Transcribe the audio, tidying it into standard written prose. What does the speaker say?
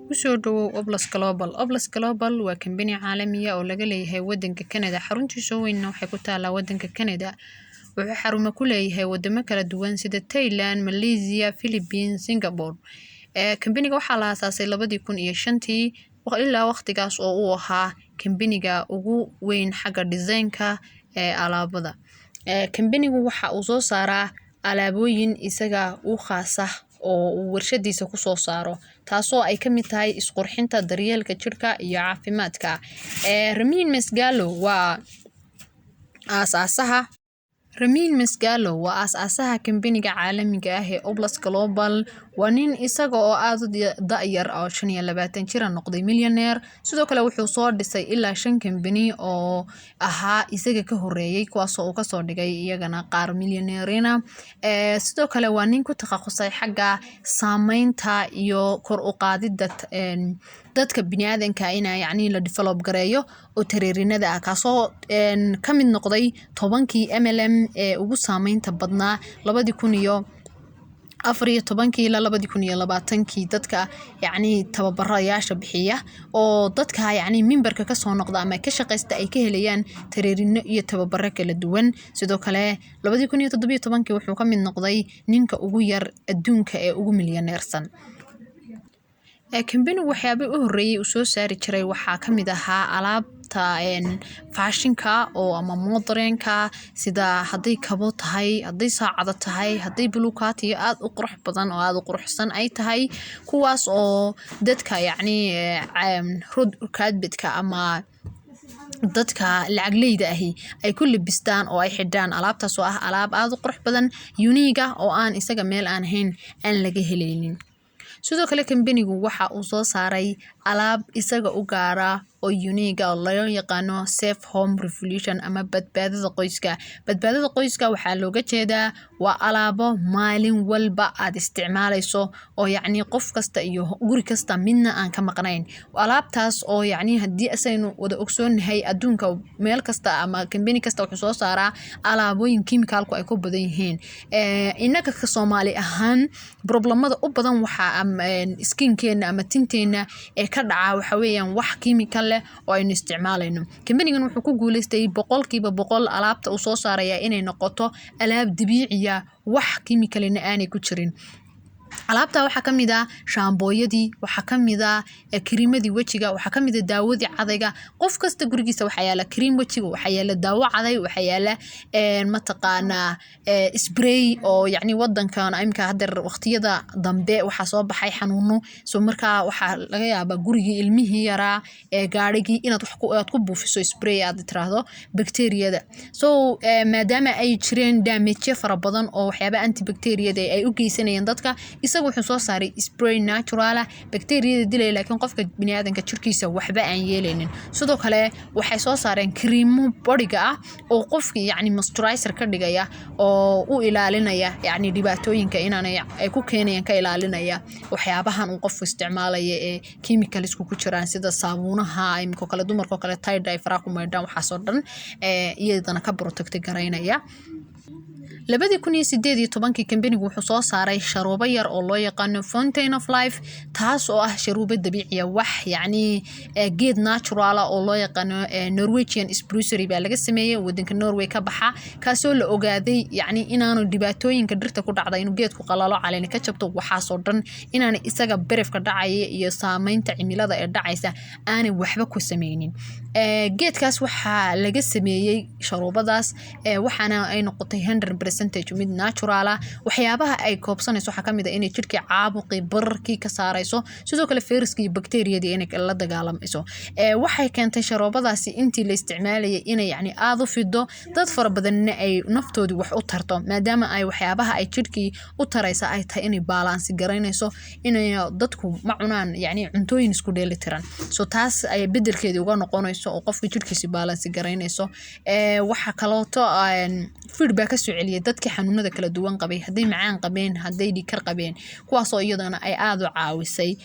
Kusoo dhawow Oblas Global waa kambani caalami ah oo laga leeyahay wadanka Canada. Xaruntiisa weyn waxay ku taalaa wadanka Canada. Wuxuu xarumo ku leeyahay wadamo kala duwan sida Thailand, Malaysia, Philippines, Singapore. Kambaniga waxaa la aasaasay 2005 ilaa waqtigaas oo uu ahaa kambaniga ugu weyn xagga design-ka alaabada. Kambanigu waxa uu soo saaraa alaabooyin isaga u khaas ah oo uu warshadiisa ku soo saaro, taasoo ay ka mid tahay isqurxinta, daryeelka jirka iyo caafimaadka. Ramin Masgalo waa aasaasaha kambaniga caalamiga ah ee Oblas Global. waa nin isaga oo aad u da'yar oo 25 jir noqday millionaire. sidoo kale wuxuu soo dhisay ilaa 5 kambani oo ahaa isaga ka horeeyay, kuwaas oo ka soo dhigay iyagana qaar millionaire. sidoo kale waa nin ku takhasusay xagga saameynta iyo kor u qaadida dadka bini'aadanka yacni la develop gareeyo oo tareerinada ah, kaasoo ka mid noqday 10kii MLM ee ugu saameynta badnaa 2014 ilaa 2020 dadka yacni tababarayaasha bixiya oo dadka yacni memberka ka soo noqda ama ka shaqeysta ay ka helayaan tareerino iyo tababaro kala duwan. sidoo kale 2017 wuxuu ka mid noqday ninka ugu yar adduunka ee ugu milyaneersan. kambanigu waxyaabo u horeeyay uu soo saari jiray waxaa ka mid ahaa alaabta fashion-ka oo ama modern-ka, sida hadday kabo tahay, hadday saacado tahay, hadday bulukaati aad u qurux badan oo aad u quruxsan ay tahay, kuwaas oo dadka yacni roadkaadbedka ama dadka lacagleyda ahi ay ku labistaan oo ay xidhaan. alaabtaas oo ah alaab aad u qurux badan, unique ah, oo aan isaga meel aan ahayn aan laga helaynin. sidoo kale kambanigu waxa uu soo saaray alaab isaga u gaara oo unique ah oo loo yaqaano safe home revolution ama badbaadada qoyska. badbaadada qoyska waxaa looga jeedaa waa alaabo maalin walba aad isticmaalayso oo yacni qof kasta iyo guri kasta midna aan ka maqnayn. alaabtaas oo yacni haddii asaynu wada ogsoonahay adduunka meel kasta ama kambani kasta wuxuu soo saaraa alaabooyin chemical-ku ay ku badan yihiin. inaga ka Soomaali ahaan problemada u badan waxa skin-keena ama tinteena ee ka dhaca waxa weeyaan wax chemical leh oo aynu isticmaalayno. kambanigan wuxuu ku guuleystay 100% alaabta uu soo saaraya inay noqoto alaab dabiici ah, wax chemical-na aanay ku jirin. alaabta waxaa ka mid ah shaambooyadii, waxaa ka mid ah kiriimadii wajiga, waxaa ka mid ah daawadii cadayga. qof kasta gurigiisa waxaa yaala kiriim wajiga, waxaa yaala daawo caday, waxaa yaala mataqaanaa spray oo yacni wadankan imka hadda waqtiyada dambe waxaa soo baxay xanuuno. markaa waxaa laga yaabaa gurigii ilmihii yaraa gaarigii inaad wax ku buufiso spray aad tiraahdo bakteeriyada. maadaama ay jireen damage fara badan oo waxyaaba antibacteriyada ay u geysanayeen dadka, isagu wuxuu soo saaray spray natural ah, bakteeriyada dilay laakiin qofka bini'aadanka jirkiisa waxba aan yeelaynin. sidoo kale waxay soo saareen kiriimo bodiga ah oo qofkii yacni moisturizer ka dhigaya oo u ilaalinaya yacni dhibaatooyinka inaanay ay ku keenayaan, ka ilaalinaya waxyaabahan uu qofku isticmaalaya ee chemicals ku jiraan sida saabuunaha imika kale dumarka kale tie-dye faraha ku maydhaan waxaasoo dhan iyadana ka protect gareynaya. 2018 kambanigu wuxuu soo saaray sharuubo yar oo loo yaqaano Fountain of Life, taas oo ah sharuubo dabiici ah, wax yacni geed natural ah oo loo yaqaano Norwegian spruce baa laga sameeyay wadanka Norway ka baxa, kaasoo la ogaaday yacni inaanu dhibaatooyinka dhirta ku dhacda inuu geedku qalalo caleena ka jabto, waxaasoo dhan inaanay isaga barafka dhacaya iyo saameynta cimilada ee dhacaysa aanay waxba ku sameynin. geedkaas waxaa laga sameeyay sharuubadaas waxaana ay noqotay 100% mid natural ah. waxyaabaha ay koobsanayso waxaa ka mid ah inay jirkii caabuqii bararkii ka saarayso, sidoo kale fayraskii iyo bakteeriyadii inay la dagaalamayso. waxay keentay sharuubadaasi intii la isticmaalayay inay yacni aad u fido, dad fara badanna ay naftoodii wax u tarto, maadaama ay waxyaabaha ay jirkii u taraysa ay tahay inay balance garaynayso, inay dadku ma cunaan yacni cuntooyin isku dheelitiran. taas ay bedelkeedii uga noqonayso oo qofka jirkiisa balance garaynayso. waxa kalooto feedback ka soo celiyay dadka xanuunada kala duwan qabay, hadday macaan qabeen, hadday dhiikar qabeen, kuwaas oo iyadana ay aad u caawisay.